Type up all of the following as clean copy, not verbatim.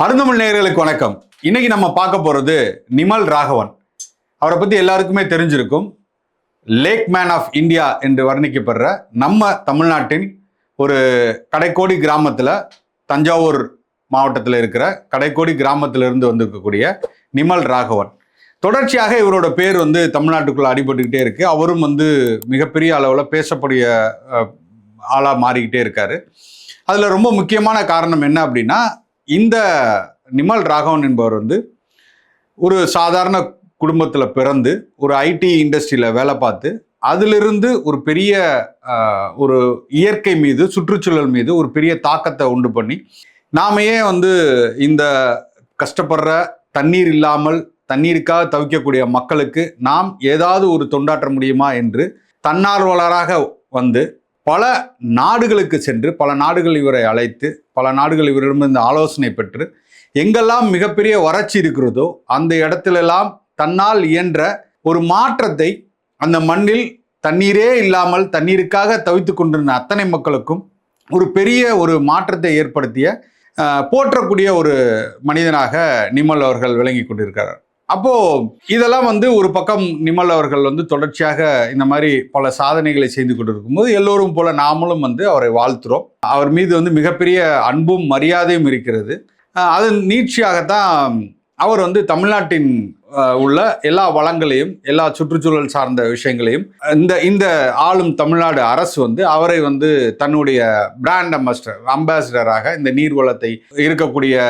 அருந்தமிழ் நேயர்களுக்கு வணக்கம். இன்னைக்கு நம்ம பார்க்க போறது நிமல் ராகவன். அவரை பத்தி எல்லாருக்குமே தெரிஞ்சிருக்கும். லேக் மேன் ஆஃப் இந்தியா என்று வர்ணிக்கப்படுற நம்ம தமிழ்நாட்டின் ஒரு கடைக்கோடி கிராமத்துல, தஞ்சாவூர் மாவட்டத்தில் இருக்கிற கடைக்கோடி கிராமத்திலிருந்து வந்திருக்கக்கூடிய நிமல் ராகவன். தொடர்ச்சியாக இவரோட பேர் தமிழ்நாட்டுக்குள்ள அடிபட்டுக்கிட்டே இருக்கு. அவரும் மிகப்பெரிய அளவில் பேசக்கூடிய ஆளா மாறிக்கிட்டே இருக்காரு. அதுல ரொம்ப முக்கியமான காரணம் என்ன அப்படின்னா, இந்த நிமல் ராகவன் என்பவர் ஒரு சாதாரண குடும்பத்தில் பிறந்து ஒரு ஐடி இண்டஸ்ட்ரியில் வேலை பார்த்து அதிலிருந்து ஒரு பெரிய ஒரு இயற்கை மீது, சுற்றுச்சூழல் மீது ஒரு பெரிய தாக்கத்தை உண்டு பண்ணி, நாமையே இந்த கஷ்டப்படுற தண்ணீர் இல்லாமல் தண்ணீருக்காக தவிக்கக்கூடிய மக்களுக்கு நாம் ஏதாவது ஒரு தொண்டாற்ற முடியுமா என்று தன்னார்வலராக பல நாடுகளுக்கு சென்று, பல நாடுகள் இவரை அழைத்து, பல நாடுகள் இவரிடமிருந்து ஆலோசனை பெற்று, எங்கெல்லாம் மிகப்பெரிய வறட்சி இருக்கிறதோ அந்த இடத்திலெல்லாம் தன்னால் இயன்ற ஒரு மாற்றத்தை, அந்த மண்ணில் தண்ணீரே இல்லாமல் தண்ணீருக்காக தவித்து கொண்டிருந்த அத்தனை மக்களுக்கும் ஒரு பெரிய ஒரு மாற்றத்தை ஏற்படுத்திய போற்றக்கூடிய ஒரு மனிதனாக நிமல் அவர்கள் விளங்கி கொண்டிருக்கிறார். அப்போ இதெல்லாம் ஒரு பக்கம் நிமல் அவர்கள் தொடர்ச்சியாக இந்த மாதிரி பல சாதனைகளை செய்து கொண்டிருக்கும் போது எல்லோரும் போல நாமளும் அவரை வாழ்த்துறோம். அவர் மீது மிகப்பெரிய அன்பும் மரியாதையும் இருக்கிறது. அது நீட்சியாகத்தான் அவர் தமிழ்நாட்டின் உள்ள எல்லா வளங்களையும், எல்லா சுற்றுச்சூழல் சார்ந்த விஷயங்களையும் இந்த ஆளும் தமிழ்நாடு அரசு அவரை தன்னுடைய பிராண்ட் அம்பாசிடராக இந்த நீர்வளத்தை இருக்கக்கூடிய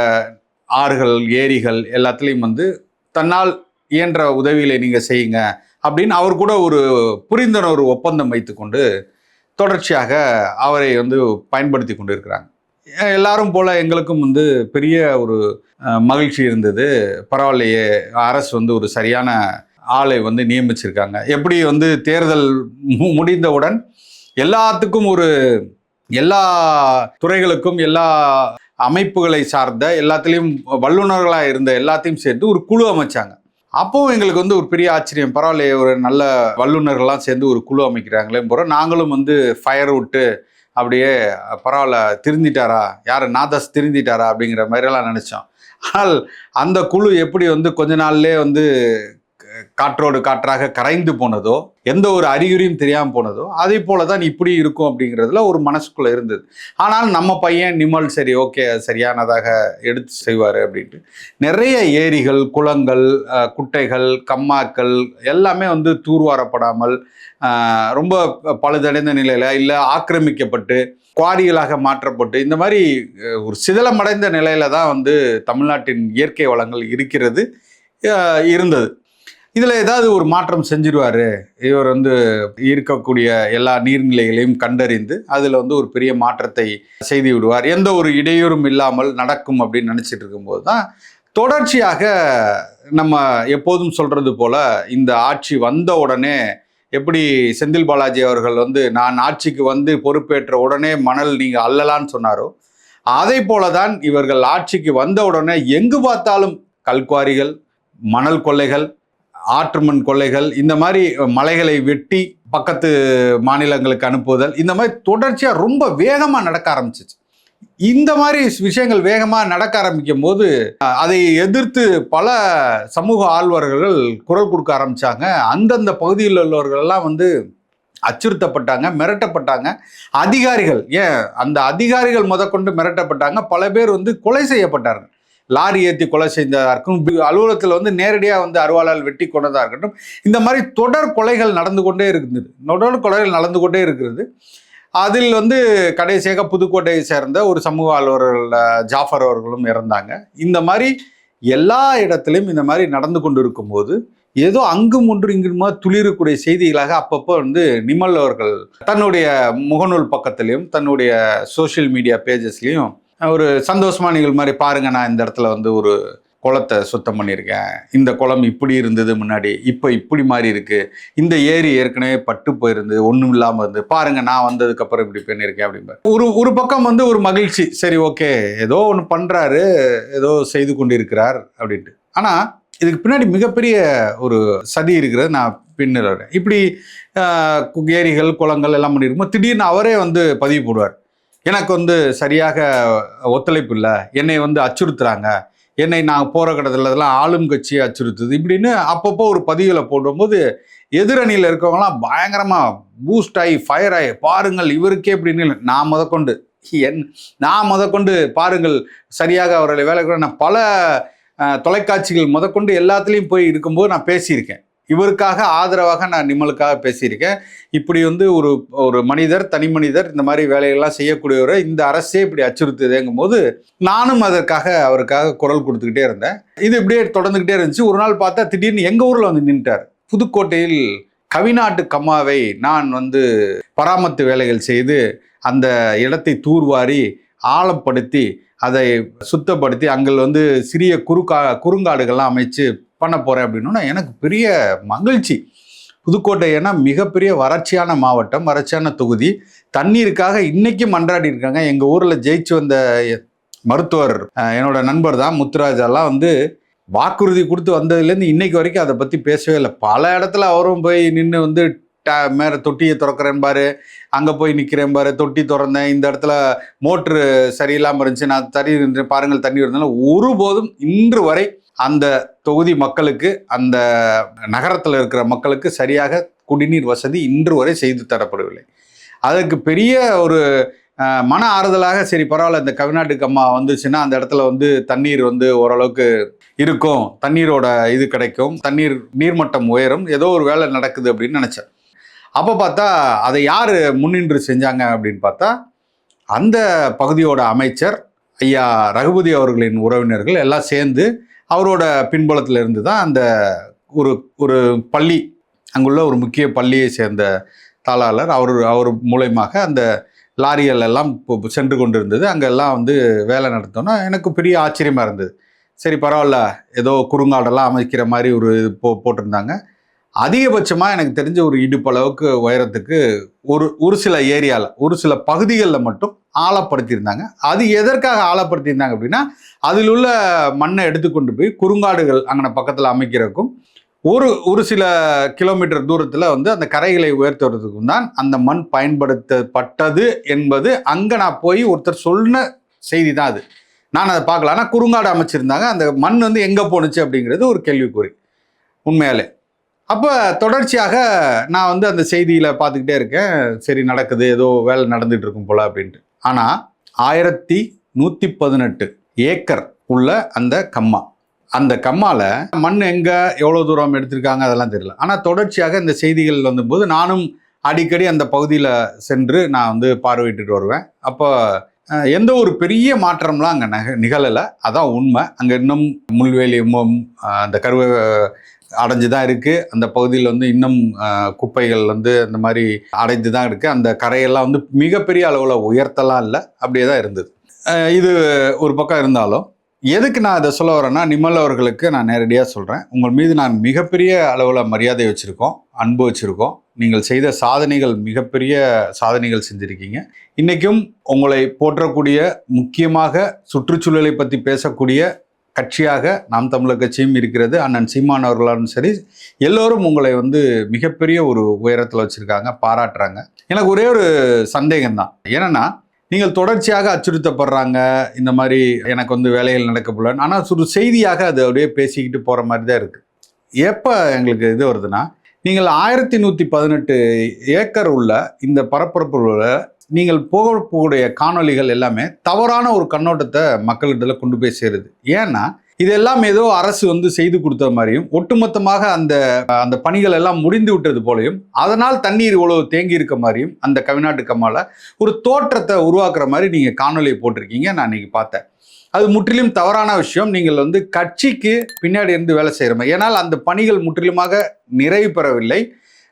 ஆறுகள், ஏரிகள் எல்லாத்துலேயும் தன்னால் இயன்ற உதவிகளை நீங்கள் செய்யுங்க அப்படின்னு அவர் கூட ஒரு புரிந்துணர்வு ஒப்பந்தம் வைத்துக்கொண்டு தொடர்ச்சியாக அவரை பயன்படுத்தி கொண்டு இருக்கிறாங்க. எல்லாரும் போல எங்களுக்கும் பெரிய ஒரு மகிழ்ச்சி இருந்தது. பரவாயில்லையே, அரசு ஒரு சரியான ஆளை நியமிச்சிருக்காங்க. எப்படி தேர்தல் முடிந்தவுடன் எல்லாத்துக்கும் எல்லா துறைகளுக்கும், எல்லா அமைப்புகளை சார்ந்த எல்லாத்துலேயும் வல்லுநர்களாக இருந்த எல்லாத்தையும் சேர்த்து ஒரு குழு அமைச்சாங்க. அப்போவும் எங்களுக்கு ஒரு பெரிய ஆச்சரியம். பரவாயில்லையே, ஒரு நல்ல வல்லுநர்கள்லாம் சேர்ந்து ஒரு குழு அமைக்கிறாங்களே போகிற, நாங்களும் ஃபயர் விட்டு அப்படியே பரவாயில்ல திருந்திட்டாரா, யார் நாதஸ் திருந்திட்டாரா அப்படிங்கிற மாதிரியெல்லாம் நினச்சோம். ஆனால் அந்த குழு எப்படி கொஞ்ச நாள்லேயே காற்றோடு காற்றாக கரைந்து போனதோ, எந்த ஒரு அறிகுறியும் தெரியாமல் போனதோ, அதே போல தான் இப்படி இருக்கும் அப்படிங்கிறதுல ஒரு மனசுக்குள்ளே இருந்தது. ஆனால் நம்ம பையன் நிமல் சரி, ஓகே, சரியானதாக எடுத்து செய்வார் அப்படின்ட்டு நிறைய ஏரிகள், குளங்கள், குட்டைகள், கம்மாக்கள் எல்லாமே தூர்வாரப்படாமல் ரொம்ப பழுதடைந்த நிலையில், இல்லை ஆக்கிரமிக்கப்பட்டு குவாரிகளாக மாற்றப்பட்டு இந்த மாதிரி ஒரு சிதலமடைந்த நிலையில தான் தமிழ்நாட்டின் இயற்கை வளங்கள் இருந்தது. இதில் ஏதாவது ஒரு மாற்றம் செஞ்சிருவார் இவர், இருக்கக்கூடிய எல்லா நீர்நிலைகளையும் கண்டறிந்து அதில் ஒரு பெரிய மாற்றத்தை செய்து விடுவார், எந்த ஒரு இடையூறும் இல்லாமல் நடக்கும் அப்படின்னு நினச்சிட்டு இருக்கும்போது தான் தொடர்ச்சியாக நம்ம எப்போதும் சொல்கிறது போல் இந்த ஆட்சி வந்த உடனே, எப்படி செந்தில் பாலாஜி அவர்கள் நான் ஆட்சிக்கு பொறுப்பேற்ற உடனே மணல் நீங்கள் அள்ளலான்னு சொன்னாரோ, அதை போல தான் இவர்கள் ஆட்சிக்கு வந்த உடனே எங்கு பார்த்தாலும் கல்குவாரிகள், மணல் கொள்ளைகள், ஆற்றுமண் கொள்ளைகள், இந்த மாதிரி மலைகளை வெட்டி பக்கத்து மாநிலங்களுக்கு அனுப்புதல், இந்த மாதிரி தொடர்ச்சியாக ரொம்ப வேகமாக நடக்க ஆரம்பிச்சிச்சு. இந்த மாதிரி விஷயங்கள் வேகமாக நடக்க ஆரம்பிக்கும் போது அதை எதிர்த்து பல சமூக ஆழ்வர்கள் குரல் கொடுக்க ஆரம்பித்தாங்க. அந்தந்த பகுதியில் உள்ளவர்கள்லாம் அச்சுறுத்தப்பட்டாங்க, மிரட்டப்பட்டாங்க. அதிகாரிகள், அந்த அதிகாரிகள் முதற்கொண்டு மிரட்டப்பட்டாங்க. பல பேர் கொலை செய்யப்பட்டார்கள். லாரி ஏற்றி கொலை செய்ததாக இருக்கட்டும், அலுவலகத்தில் நேரடியாக அருவாளால் வெட்டி கொண்டதாக இருக்கட்டும், இந்த மாதிரி தொடர் கொலைகள் நடந்து கொண்டே இருக்கிறது. அதில் கடைசியாக புதுக்கோட்டையை சேர்ந்த ஒரு சமூக ஆர்வலர்கள் ஜாஃபர் அவர்களும் இறந்தாங்க. இந்த மாதிரி எல்லா இடத்துலையும் இந்த மாதிரி நடந்து கொண்டு இருக்கும்போது ஏதோ அங்கும் ஒன்று இங்குமா துளிரக்கூடிய செய்திகளாக அப்பப்போ நிமல் அவர்கள் தன்னுடைய முகநூல் பக்கத்திலையும் தன்னுடைய சோஷியல் மீடியா பேஜஸ்லையும் ஒரு சந்தோஷமா நீங்கள் மாதிரி பாருங்க, நான் இந்த இடத்துல ஒரு குளத்தை சுத்தம் பண்ணியிருக்கேன், இந்த குளம் இப்படி இருந்தது முன்னாடி, இப்போ இப்படி மாதிரி இருக்கு, இந்த ஏரி ஏற்கனவே பட்டு போயிருந்து ஒன்றும் இல்லாமல் இருந்து பாருங்க, நான் வந்ததுக்கப்புறம் இப்படி பண்ணியிருக்கேன் அப்படிம்பாரு. ஒரு பக்கம் ஒரு மகிழ்ச்சி, சரி ஓகே, ஏதோ ஒன்று பண்ணுறாரு, ஏதோ செய்து கொண்டிருக்கிறார் அப்படின்ட்டு. ஆனால் இதுக்கு பின்னாடி மிகப்பெரிய ஒரு சதி இருக்கிறது. நான் பின்னர் இப்படி ஏரிகள், குளங்கள் எல்லாம் பண்ணியிருக்கும்போது திடீர்னு அவரே பதிவு போடுவார், எனக்கு வந்து சரியாக ஒத்துழைப்பு இல்லை, என்னை வந்து அச்சுறுத்துறாங்க, என்னை நான் போகிற கடத்துலலாம் ஆளும் கட்சியை அச்சுறுத்துது இப்படின்னு அப்பப்போ ஒரு பதிவுகளை போடும்போது எதிரணியில் இருக்கவங்களாம் பயங்கரமாக பூஸ்ட் ஆகி ஃபயர் ஆகி பாருங்கள் இவருக்கே இப்படின்னு நான் முதற்கொண்டு பாருங்கள் சரியாக அவர்களை வேலை நான் பல தொலைக்காட்சிகள் முதற்கொண்டு எல்லாத்துலேயும் போய் இருக்கும்போது நான் பேசியிருக்கேன். இவருக்காக ஆதரவாக நான் நிமலுக்காக பேசியிருக்கேன். இப்படி வந்து ஒரு மனிதர், தனி மனிதர் இந்த மாதிரி வேலைகள்லாம் செய்யக்கூடியவரை இந்த அரசே இப்படி அச்சுறுத்துதுங்கும் போது நானும் அவருக்காக குரல் கொடுத்துக்கிட்டே இருந்தேன். இது இப்படியே தொடர்ந்துக்கிட்டே இருந்துச்சு. ஒரு நாள் பார்த்தா திடீர்னு எங்கள் ஊரில் வந்து நின்றுட்டார். புதுக்கோட்டையில் கவிநாட்டு கம்மாவை நான் வந்து பராமத்து வேலைகள் செய்து அந்த இடத்தை தூர்வாரி ஆழப்படுத்தி அதை சுத்தப்படுத்தி அங்கே வந்து சிறிய குறுங்காடுகள்லாம் அமைச்சு பண்ண போகிறேன் அப்படின்னா எனக்கு பெரிய மகிழ்ச்சி. புதுக்கோட்டை ஏன்னா மிகப்பெரிய வறட்சியான மாவட்டம், வறட்சியான தொகுதி, தண்ணீருக்காக இன்னைக்கும் மன்றாடி இருக்காங்க. எங்கள் ஊரில் ஜெயிச்சு வந்த மருத்துவர் என்னோட நண்பர் தான் முத்துராஜெல்லாம் வந்து வாக்குறுதி கொடுத்து வந்ததுலேருந்து இன்னைக்கு வரைக்கும் அதை பற்றி பேசவே இல்லை. பல இடத்துல அவரும் போய் நின்று வந்து மேலே தொட்டியை திறக்கிறேன் பாரு, அங்கே போய் நிற்கிறேன் பாரு, தொட்டி திறந்தேன், இந்த இடத்துல மோட்ரு சரியில்லாமல் இருந்துச்சு, நான் தண்ணி பாருங்கள் தண்ணி இருந்தாலும் ஒருபோதும் இன்று வரை அந்த தொகுதி மக்களுக்கு, அந்த நகரத்தில் இருக்கிற மக்களுக்கு சரியாக குடிநீர் வசதி இன்று வரை செய்து தரப்படவில்லை. அதற்கு பெரிய ஒரு மன ஆறுதலாக சரி பரவாயில்ல, இந்த கவிநாட்டுக்கு அம்மா வந்துச்சுன்னா அந்த இடத்துல வந்து தண்ணீர் வந்து ஓரளவுக்கு இருக்கும், தண்ணீரோட இது கிடைக்கும், நீர்மட்டம் உயரும், ஏதோ ஒரு வேலை நடக்குது அப்படின்னு நினச்சேன். அப்போ பார்த்தா அதை யார் முன்னின்று செஞ்சாங்க அப்படின்னு பார்த்தா அந்த பகுதியோட அமைச்சர் ஐயா ரகுபதி அவர்களின் உறவினர்கள் எல்லாம் சேர்ந்து அவரோட பின்புலத்தில் இருந்து தான் அந்த ஒரு பள்ளி, அங்குள்ள ஒரு முக்கிய பள்ளியை சேர்ந்த தாளாளர் அவர் மூலயமாக அந்த லாரிகள் எல்லாம் சென்று கொண்டு இருந்தது. அங்கெல்லாம் வந்து வேலை நடத்தோன்னா எனக்கு பெரிய ஆச்சரியமாக இருந்தது. சரி பரவாயில்ல, ஏதோ குறுங்காடெல்லாம் அமைக்கிற மாதிரி ஒரு போட்டிருந்தாங்க. அதிகபட்சமாக எனக்கு தெரிஞ்ச ஒரு இடுப்பளவுக்கு உயரத்துக்கு ஒரு சில ஏரியாவில், ஒரு சில பகுதிகளில் மட்டும் ஆழப்படுத்தியிருந்தாங்க. அது எதற்காக ஆழப்படுத்தியிருந்தாங்க அப்படின்னா அதில் உள்ள மண்ணை எடுத்துக்கொண்டு போய் குறுங்காடுகள் அங்கே பக்கத்தில் அமைக்கிறதுக்கும் ஒரு சில கிலோமீட்டர் தூரத்தில் வந்து அந்த கரைகளை உயர்த்துவதற்கும் தான் அந்த மண் பயன்படுத்தப்பட்டது என்பது அங்கே நான் போய் ஒருத்தர் சொன்ன செய்தி தான் அது. நான் அதை பார்க்கல. ஆனால் குறுங்காடு அமைச்சிருந்தாங்க. அந்த மண் வந்து எங்கே போணுச்சு அப்படிங்கிறது ஒரு கேள்விக்குறி உண்மையாலே. அப்போ தொடர்ச்சியாக நான் வந்து அந்த செய்தியில் பார்த்துக்கிட்டே இருக்கேன். சரி நடக்குது, ஏதோ வேலை நடந்துகிட்டு இருக்கும் போல அப்படின்ட்டு. ஆனால் 1118 ஏக்கர் உள்ள அந்த கம்மா, அந்த கம்மாவில் மண் எங்கே எவ்வளோ தூரம் எடுத்திருக்காங்க அதெல்லாம் தெரியல. ஆனால் தொடர்ச்சியாக இந்த செய்திகள் வந்தபோது நானும் அடிக்கடி அந்த பகுதியில் சென்று நான் வந்து பார்வையிட்டு வருவேன். அப்போ எந்த ஒரு பெரிய மாற்றம்லாம் அங்கே நிகழலை, அதான் உண்மை. அங்கே இன்னும் முள்வேலி அந்த கருவை அடைஞ்சு தான் இருக்குது. அந்த பகுதியில் வந்து இன்னும் குப்பைகள் வந்து அந்த மாதிரி அடைந்து தான் இருக்குது. அந்த கரையெல்லாம் வந்து மிகப்பெரிய அளவில் உயர்த்தலாம் இல்லை, அப்படியே தான் இருந்தது. இது ஒரு பக்கம் இருந்தாலும் எதுக்கு நான் இதை சொல்ல வரேன்னா, நிமல் அவர்களுக்கு நான் நேரடியாக சொல்கிறேன், உங்கள் மீது நான் மிகப்பெரிய அளவில் மரியாதை வச்சுருக்கோம், அன்பு வச்சுருக்கோம். நீங்கள் செய்த சாதனைகள் மிகப்பெரிய சாதனைகள் செஞ்சுருக்கீங்க. இன்றைக்கும் உங்களை போற்றக்கூடிய, முக்கியமாக சுற்றுச்சூழலை பற்றி பேசக்கூடிய கட்சியாக நாம் தமிழர் கட்சியும் இருக்கிறது. அண்ணன் சீமான் அவர்களாலும் சரி, எல்லோரும் உங்களை வந்து மிகப்பெரிய ஒரு உயரத்தில் வச்சுருக்காங்க, பாராட்டுறாங்க. எனக்கு ஒரே ஒரு சந்தேகம்தான். ஏன்னா நீங்கள் தொடர்ச்சியாக அச்சுறுத்தப்படுறாங்க, இந்த மாதிரி எனக்கு வந்து வேலைகள் நடக்கப்படலன்னு, ஆனால் ஒரு செய்தியாக அது அப்படியே பேசிக்கிட்டு போகிற மாதிரி தான் இருக்குது. எப்போ எங்களுக்கு இது வருதுன்னா, நீங்கள் 1118 ஏக்கர் உள்ள இந்த பரப்பரப்புள்ள நீங்கள் போகக்கூடிய காணொலிகள் எல்லாமே தவறான ஒரு கண்ணோட்டத்தை மக்களிடத்தில் கொண்டு போய் சேருது. ஏன்னா இதெல்லாம் ஏதோ அரசு வந்து செய்து கொடுத்த மாதிரியும், ஒட்டுமொத்தமாக அந்த பணிகள் எல்லாம் முடிந்து விட்டது போலையும், அதனால் தண்ணீர் இவ்வளவு தேங்கி இருக்க மாதிரியும் அந்த கவிநாட்டு கம்மால ஒரு தோற்றத்தை உருவாக்குற மாதிரி நீங்கள் காணொலியை போட்டிருக்கீங்க. நான் இன்னைக்கு பார்த்தேன். அது முற்றிலும் தவறான விஷயம். நீங்கள் வந்து கட்சிக்கு பின்னாடி இருந்து வேலை செய்கிற மாதிரி, ஏன்னால் அந்த பணிகள் முற்றிலுமாக நிறைவு பெறவில்லை.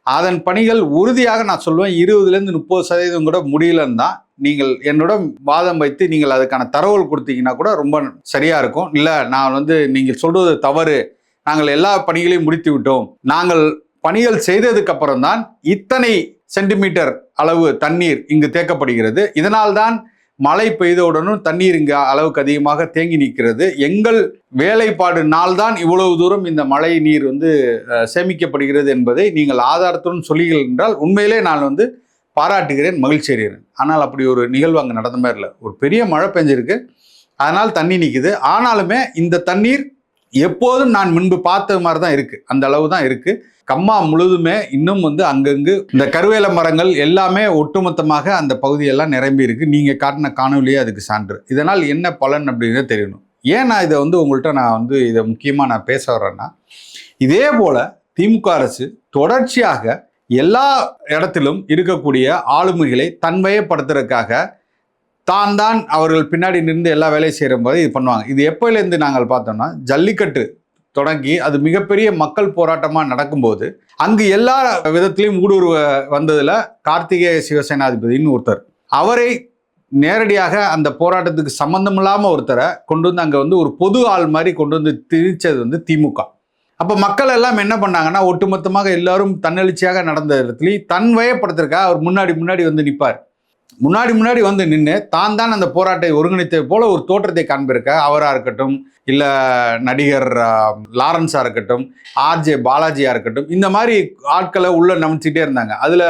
அதன் பணிகள் உறுதியாக நான் சொல்லுவேன் 20% 30% கூட முடியலன்னு தான். நீங்கள் என்னோட வாதம் வைத்து நீங்கள் அதுக்கான தரவுகள் கொடுத்தீங்கன்னா கூட ரொம்ப சரியா இருக்கும். இல்லை நான் வந்து நீங்கள் சொல்றது தவறு, நாங்கள் எல்லா பணிகளையும் முடித்து விட்டோம், நாங்கள் பணிகள் செய்ததுக்கு அப்புறம் தான் இத்தனை சென்டிமீட்டர் அளவு தண்ணீர் இங்கு தேக்கப்படுகிறது, இதனால்தான் மழை பெய்தவுடனும் தண்ணீர் இங்கு அளவுக்கு அதிகமாக தேங்கி நிற்கிறது, எங்கள் வேலைப்பாடு நாள்தான் இவ்வளவு தூரம் இந்த மழை நீர் வந்து சேமிக்கப்படுகிறது என்பதை நீங்கள் ஆதாரத்துடன் சொல்லுங்கள் என்றால் உண்மையிலே நான் வந்து பாராட்டுகிறேன், மகிழ்ச்சி அடைகிறேன். ஆனால் அப்படி ஒரு நிகழ்வு அங்கே நடந்த மாதிரி இல்லை. ஒரு பெரிய மழை பெஞ்சிருக்கு, அதனால் தண்ணி நிற்குது. ஆனாலுமே இந்த தண்ணீர் எப்போதும் நான் முன்பு பார்த்த மாதிரி தான் இருக்குது, அந்த அளவு தான் இருக்குது. கம்மா முழுதுமே இன்னும் அங்கங்கு இந்த கருவேல மரங்கள் எல்லாமே ஒட்டுமொத்தமாக அந்த பகுதியெல்லாம் நிரம்பி இருக்கு. நீங்க காட்டின காணொலியே அதுக்கு சான்று. இதனால் என்ன பலன் அப்படிங்கிறது தெரியணும். ஏன் நான் இதை உங்கள்கிட்ட நான் இதை முக்கியமா நான் பேச வர்றேன்னா, இதே போல திமுக அரசு தொடர்ச்சியாக எல்லா இடத்திலும் இருக்கக்கூடிய ஆளுமைகளை தன்வயப்படுத்துறதுக்காக தான் அவர்கள் பின்னாடி நின்று எல்லா வேலையும் செய்கிற போது இது பண்ணுவாங்க. இது எப்போலேருந்து நாங்கள் பார்த்தோம்னா, ஜல்லிக்கட்டு தொடங்கி அது மிகப்பெரிய மக்கள் போராட்டமாக நடக்கும்போது அங்கு எல்லா விதத்திலையும் ஊடுருவ வந்ததில் கார்த்திகேய சிவசேனாதிபதினு ஒருத்தர், அவரை நேரடியாக அந்த போராட்டத்துக்கு சம்பந்தமில்லாமல் ஒருத்தரை கொண்டு அங்கே ஒரு பொது ஆள் மாதிரி கொண்டு திரிச்சது திமுக. அப்போ மக்கள் எல்லாம் என்ன பண்ணாங்கன்னா, ஒட்டுமொத்தமாக எல்லாரும் தன்னெழுச்சியாக நடந்த இடத்துலையும் தன்வயப்படுத்துறதுக்காக அவர் முன்னாடி நிற்பார். முன்னாடி நின்று தான் அந்த போராட்டத்தை ஒருங்கிணைத்தது போல ஒரு தோற்றத்தை காண்பிருக்க, அவராக இருக்கட்டும், இல்லை நடிகர் லாரன்ஸாக இருக்கட்டும், ஆர்ஜே பாலாஜியாக இருக்கட்டும், இந்த மாதிரி ஆட்களை உள்ள நம்பிச்சிட்டே இருந்தாங்க. அதில்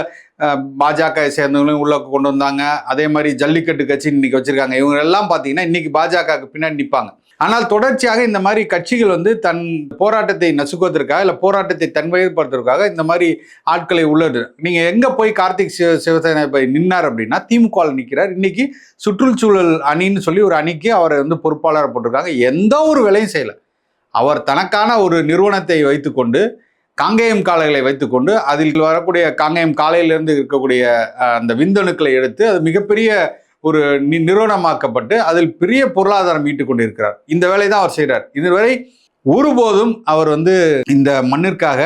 பாஜக சேர்ந்தவங்களையும் உள்ள கொண்டு வந்தாங்க. அதே மாதிரி ஜல்லிக்கட்டு கட்சி இன்னைக்கு வச்சிருக்காங்க. இவங்க எல்லாம் பார்த்தீங்கன்னா இன்னைக்கு பாஜகவுக்கு பின்னாடி நிற்பாங்க. ஆனால் தொடர்ச்சியாக இந்த மாதிரி கட்சிகள் தன் போராட்டத்தை நசுக்குவதற்காக இல்லை போராட்டத்தை தன்வயப்படுத்துவதற்காக இந்த மாதிரி ஆட்களை உள்ளது. நீங்கள் எங்கே போய் கார்த்திக் சிவசேனா நின்னார் அப்படின்னா திமுகவில் நிற்கிறார். இன்னைக்கு சுற்றுச்சூழல் அணின்னு சொல்லி ஒரு அணிக்கு அவரை பொறுப்பாளராக போட்டிருக்காங்க. எந்த ஒரு வேலையும் செய்யலை. அவர் தனக்கான ஒரு நிறுவனத்தை வைத்துக்கொண்டு, காங்கேயம் காளைகளை வைத்துக்கொண்டு, அதில் வரக்கூடிய காங்கேயம் காளையிலிருந்து இருக்கக்கூடிய அந்த விந்தணுக்களை எடுத்து அது மிகப்பெரிய ஒரு நிறுவனமாக்கப்பட்டு அதில் பெரிய பொருளாதாரம் ஈட்டுக் கொண்டிருக்கிறார். இந்த வேலை தான் அவர் செய்கிறார். இதுவரை ஒருபோதும் அவர் இந்த மண்ணிற்காக,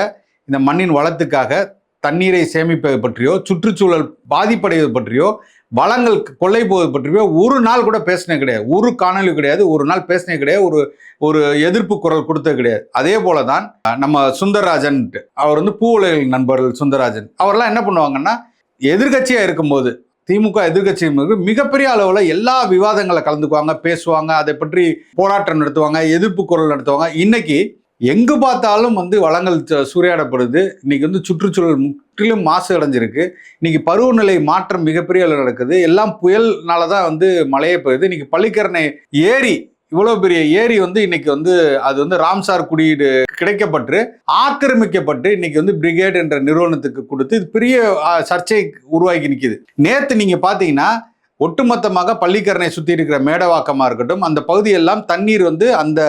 இந்த மண்ணின் வளத்துக்காக தண்ணீரை சேமிப்பது பற்றியோ, சுற்றுச்சூழல் பாதிப்படைவது பற்றியோ, வளங்கள் கொள்ளை போவது பற்றியோ ஒரு நாள் கூட பேசினே கிடையாது. ஒரு காணொலி கிடையாது, ஒரு நாள் பேசினே கிடையாது, ஒரு எதிர்ப்பு குரல் கொடுத்தது கிடையாது. அதே போல தான் நம்ம சுந்தரராஜன், அவர் பூ உலகின் நண்பர்கள் சுந்தரராஜன், அவரெல்லாம் என்ன பண்ணுவாங்கன்னா, எதிர்கட்சியாக இருக்கும்போது, திமுக எதிர்கட்சி மிகப்பெரிய அளவில் எல்லா விவாதங்களை கலந்துக்குவாங்க, பேசுவாங்க, அதை பற்றி போராட்டம் நடத்துவாங்க, எதிர்ப்பு குரல் நடத்துவாங்க. இன்னைக்கு எங்கு பார்த்தாலும் வளங்கள் சூறையாடப்படுது. இன்னைக்கு சுற்றுச்சூழல் முற்றிலும் மாசு அடைஞ்சிருக்கு. இன்னைக்கு பருவநிலை மாற்றம் மிகப்பெரிய அளவில் நடக்குது. எல்லாம் புயல்னால தான் மழையே பெய்யுது. இன்னைக்கு பள்ளிக்கரணை ஏரி, இவ்வளோ பெரிய ஏரி இன்னைக்கு அது ராம்சார் குறியீடு கிடைக்கப்பட்டு ஆக்கிரமிக்கப்பட்டு இன்னைக்கு பிரிகேட் என்ற நிறுவனத்துக்கு கொடுத்து இது பெரிய சர்ச்சை உருவாக்கி நிற்கிது. நேற்று நீங்க பார்த்தீங்கன்னா ஒட்டுமொத்தமாக பள்ளிக்கரணை சுற்றி இருக்கிற மேடவாக்கமாக இருக்கட்டும், அந்த பகுதியெல்லாம் தண்ணீர் அந்த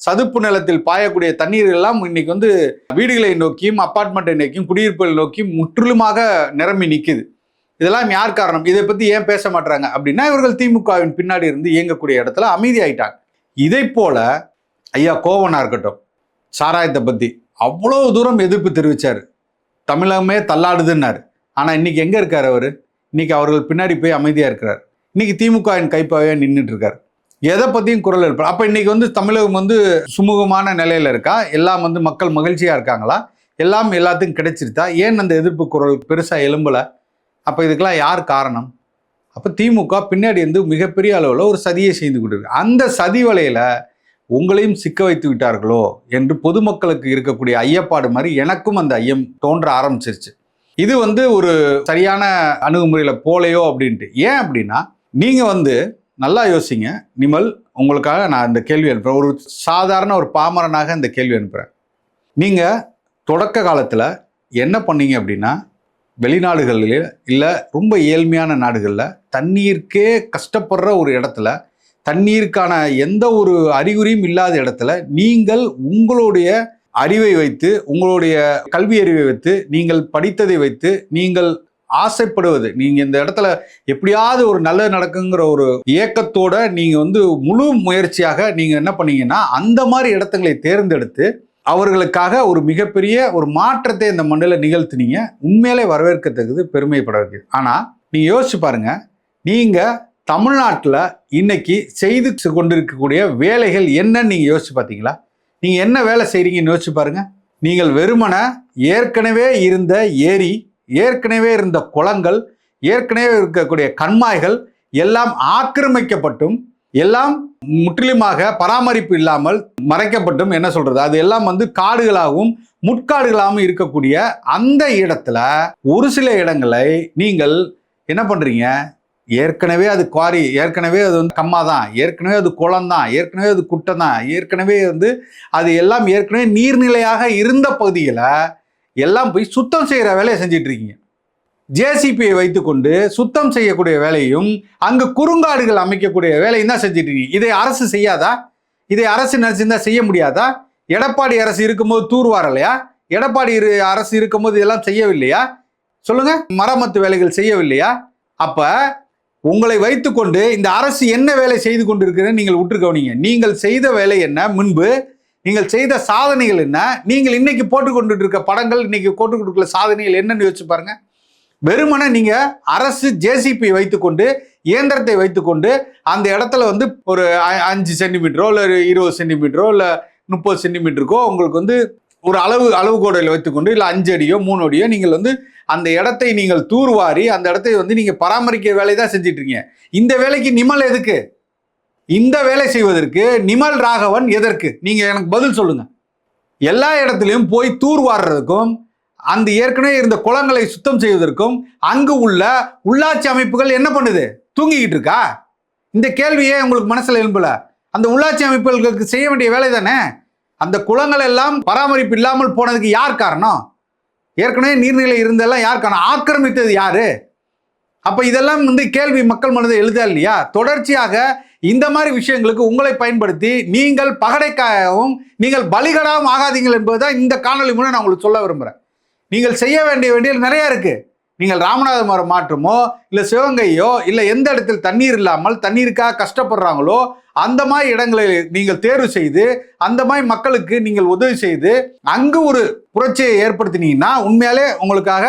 சதுப்பு நிலத்தில் பாயக்கூடிய தண்ணீர் எல்லாம் இன்னைக்கு வீடுகளை நோக்கியும் அப்பார்ட்மெண்ட்டை நோக்கியும் குடியிருப்புகளை நோக்கியும் முற்றிலுமாக நிரம்பி நிற்குது. இதெல்லாம் யார் காரணம்? இதை பற்றி ஏன் பேச மாட்டாங்க அப்படின்னா, இவர்கள் திமுகவின் பின்னாடி இருந்து இயங்கக்கூடிய இடத்துல அமைதியாயிட்டாங்க. இதை போல ஐயா கோவனா இருக்கட்டும், சாராயத்தை பற்றி அவ்வளோ தூரம் எதிர்ப்பு தெரிவித்தார், தமிழகமே தள்ளாடுதுன்னாரு. ஆனால் இன்னைக்கு எங்கே இருக்கார் அவர்? இன்னைக்கு அவர்கள் பின்னாடி போய் அமைதியாக இருக்கிறார். இன்னைக்கு திமுகவின் கைப்பாவே நின்றுட்டு இருக்கார். எதை பற்றியும் குரல் எழுப்பார். அப்போ இன்னைக்கு தமிழகம் சுமூகமான நிலையில் இருக்கா? எல்லாம் மக்கள் மகிழ்ச்சியாக இருக்காங்களா? எல்லாம் எல்லாத்துக்கும் கிடைச்சிருத்தா? ஏன் அந்த எதிர்ப்பு குரல் பெருசாக எழும்பலை? அப்போ இதுக்கெல்லாம் யார் காரணம்? அப்போ திமுக பின்னாடி மிகப்பெரிய அளவில் ஒரு சதியை செய்து கொண்டிருக்கு. அந்த சதி வலையில் உங்களையும் சிக்க வைத்து விட்டார்களோ என்று பொதுமக்களுக்கு இருக்கக்கூடிய ஐயப்பாடு மாதிரி எனக்கும் அந்த ஐயம் தோன்ற ஆரம்பிச்சிருச்சு. இது ஒரு சரியான அணுகுமுறையில் போலையோ அப்படின்ட்டு. ஏன் அப்படின்னா, நீங்கள் நல்லா யோசிங்க. நிமல், உங்களுக்காக நான் இந்த கேள்வி அனுப்புகிறேன். ஒரு சாதாரண ஒரு பாமரனாக இந்த கேள்வி அனுப்புகிறேன். நீங்கள் தொடக்க காலத்தில் என்ன பண்ணீங்க அப்படின்னா, வெளிநாடுகளில் இல்லை ரொம்ப ஏழ்மையான நாடுகளில் தண்ணீருக்கே கஷ்டப்படுற ஒரு இடத்துல, தண்ணீருக்கான எந்த ஒரு அறிகுறியும் இல்லாத இடத்துல நீங்கள் உங்களுடைய அறிவை வைத்து, உங்களுடைய கல்வி அறிவை வைத்து, நீங்கள் படித்ததை வைத்து, நீங்கள் ஆசைப்படுவது, நீங்கள் இந்த இடத்துல எப்படியாவது ஒரு நல்லது நடக்குங்கிற ஒரு ஏக்கத்தோட நீங்கள் முழு முயற்சியாக நீங்கள் என்ன பண்ணீங்கன்னா, அந்த மாதிரி இடத்துங்களை தேர்ந்தெடுத்து அவர்களுக்காக ஒரு மிகப்பெரிய ஒரு மாற்றத்தை இந்த மண்ணில் நிகழ்த்தினீங்க. உண்மையிலே வரவேற்கத்தக்கது, பெருமைப்பட வைக்குது. ஆனால் நீங்கள் யோசிச்சு பாருங்க, நீங்கள் தமிழ்நாட்டில் இன்னைக்கு செய்து கொண்டிருக்கக்கூடிய வேலைகள் என்னன்னு நீங்கள் யோசிச்சு பார்த்தீங்களா? நீங்கள் என்ன வேலை செய்கிறீங்கன்னு யோசிச்சு பாருங்க. நீங்கள் வெறுமன ஏற்கனவே இருந்த ஏரி, ஏற்கனவே இருந்த குளங்கள், ஏற்கனவே இருக்கக்கூடிய கண்மாய்கள் எல்லாம் ஆக்கிரமிக்கப்பட்டும் எல்லாம் முற்றிலுமாக பராமரிப்பு இல்லாமல் மறைக்கப்பட்டும் என்ன சொல்றது, அது எல்லாம் வந்து காடுகளாகவும் முட்காடுகளாகவும் இருக்கக்கூடிய அந்த இடத்துல ஒரு சில இடங்களை நீங்கள் என்ன பண்றீங்க, ஏற்கனவே அது குவாரி, ஏற்கனவே அது வந்து கம்மா தான், ஏற்கனவே அது குளம் தான், ஏற்கனவே அது குட்டை தான், ஏற்கனவே வந்து அது எல்லாம் ஏற்கனவே நீர்நிலையாக இருந்த பகுதிகளை எல்லாம் போய் சுத்தம் செய்கிற வேலையை செஞ்சிட்டு இருக்கீங்க. ஜேசிபியை வைத்துக்கொண்டு சுத்தம் செய்யக்கூடிய வேலையும் அங்கு குறுங்காடுகள் அமைக்கக்கூடிய வேலையும் தான் செஞ்சுட்டு இருக்கீங்க. இதை அரசு செய்யாதா? இதை அரசு நினைச்சிருந்தா செய்ய முடியாதா? எடப்பாடி அரசு இருக்கும்போது தூர் வரலையா? எடப்பாடி அரசு இருக்கும்போது இதெல்லாம் செய்யவில்லையா? சொல்லுங்க, மராமத்து வேலைகள் செய்யவில்லையா? அப்ப உங்களை வைத்துக்கொண்டு இந்த அரசு என்ன வேலை செய்து கொண்டிருக்கிறேன்னு நீங்கள் உற்று கவனிங்க. நீங்கள் செய்த வேலை என்ன, முன்பு நீங்கள் செய்த சாதனைகள் என்ன, நீங்கள் இன்னைக்கு போட்டுக்கொண்டு இருக்க படங்கள், இன்னைக்கு போட்டுக்கொண்டு சாதனைகள் என்னன்னு யோசிச்சு பாருங்க. வெறுமனே நீங்க அரசு ஜேசிபி வைத்துக்கொண்டு, இயந்திரத்தை வைத்துக்கொண்டு அந்த இடத்துல வந்து ஒரு 5 சென்டிமீட்டரோ இல்லை 20 சென்டிமீட்டரோ இல்லை 30 சென்டிமீட்டருக்கோ உங்களுக்கு வந்து ஒரு அளவுகோடையில் வைத்துக்கொண்டு இல்லை 5 அடியோ 3 அடியோ நீங்கள் வந்து அந்த இடத்தை நீங்கள் தூர்வாரி அந்த இடத்தை வந்து நீங்க பராமரிக்கிற வேலையை தான் செஞ்சிட்டு இருக்கீங்க. இந்த வேலைக்கு நிமல் எதுக்கு? இந்த வேலை செய்வதற்கு நிமல் ராகவன் எதற்கு? நீங்க எனக்கு பதில் சொல்லுங்க. எல்லா இடத்துலையும் போய் தூர்வாடுறதுக்கும் அந்த ஏற்கனவே இருந்த குளங்களை சுத்தம் செய்வதற்கும் அங்கு உள்ள உள்ளாட்சி அமைப்புகள் என்ன பண்ணுது? தூங்கிக்கிட்டு இருக்கா? இந்த கேள்வியே உங்களுக்கு மனசுல எழும்பல? அந்த உள்ளாட்சி அமைப்புகளுக்கு செய்ய வேண்டிய வேலை தானே. அந்த குளங்கள் எல்லாம் பராமரிப்பு இல்லாமல் போனதுக்கு யார் காரணம்? ஏற்கனவே நீர்நிலை இருந்தெல்லாம் யார் காரணம்? ஆக்கிரமித்தது யாரு? அப்ப இதெல்லாம் வந்து கேள்வி மக்கள் மனதை எழுதா இல்லையா? தொடர்ச்சியாக இந்த மாதிரி விஷயங்களுக்கு உங்களை பயன்படுத்தி நீங்கள் பகடைக்காகவும் நீங்கள் பலிகடாகவும் ஆகாதீங்கள் என்பதுதான் இந்த காணொலி மூலம் நான் உங்களுக்கு சொல்ல விரும்புறேன். நீங்கள் செய்ய வேண்டியது நிறைய இருக்கு. நீங்கள் ராமநாதபுரம் மாற்றமோ இல்லை சிவகங்கையோ இல்லை எந்த இடத்தில் தண்ணீர் இல்லாமல் தண்ணீருக்காக கஷ்டப்படுறாங்களோ அந்த மாதிரி இடங்களை நீங்கள் தேர்வு செய்து அந்த மாதிரி மக்களுக்கு நீங்கள் உதவி செய்து அங்கு ஒரு புரட்சியை ஏற்படுத்தினீங்கன்னா உண்மையாலே உங்களுக்காக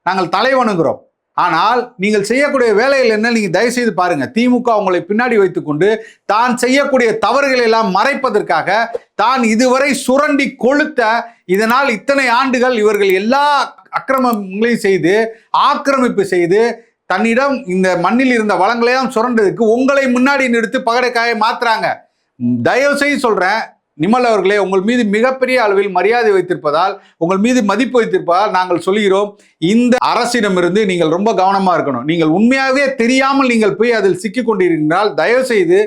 நாங்கள் தலை வணங்குறோம். ஆனால் நீங்கள் செய்யக்கூடிய வேலைகள் என்ன, நீங்க தயவு செய்து பாருங்க. திமுக உங்களை பின்னாடி வைத்துக்கொண்டு தான் செய்யக்கூடிய தவறுகளை எல்லாம் மறைப்பதற்காக தான் இதுவரை சுரண்டி கொளுத்த, இதனால் இத்தனை ஆண்டுகள் இவர்கள் எல்லா அக்கிரமங்களையும் செய்து ஆக்கிரமிப்பு செய்து தன்னிடம் இந்த மண்ணில் இருந்த வளங்களையும் சுரண்டதுக்கு உங்களை முன்னாடி நிறுத்தி பகடைக்காயை மாத்துறாங்க. தயவு செய்து சொல்றேன், நிமல் அவர்களே, உங்கள் மீது மிகப்பெரிய அளவில் மரியாதை வைத்திருப்பதால், உங்கள் மீது மதிப்பு வைத்திருப்பதால் நாங்கள் சொல்கிறோம், இந்த அரசிடமிருந்து நீங்கள் ரொம்ப கவனமா இருக்கணும். நீங்கள் உண்மையாகவே தெரியாமல் நீங்கள் போய் அதில் சிக்கிக் கொண்டிருந்தால் தயவு செய்து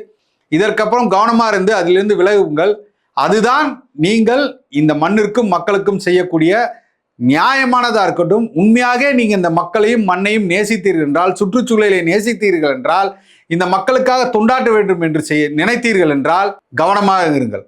இதற்கப்புறம் கவனமா இருந்து அதிலிருந்து விலகுங்கள். அதுதான் நீங்கள் இந்த மண்ணிற்கும் மக்களுக்கும் செய்யக்கூடிய நியாயமானதா இருக்கட்டும். உண்மையாக நீங்க இந்த மக்களையும் மண்ணையும் நேசித்தீர்கள் என்றால், சுற்றுச்சூழலை நேசித்தீர்கள் என்றால், இந்த மக்களுக்காக தொண்டாற்ற வேண்டும் என்று நினைத்தீர்கள் என்றால் கவனமாக இருங்கள்.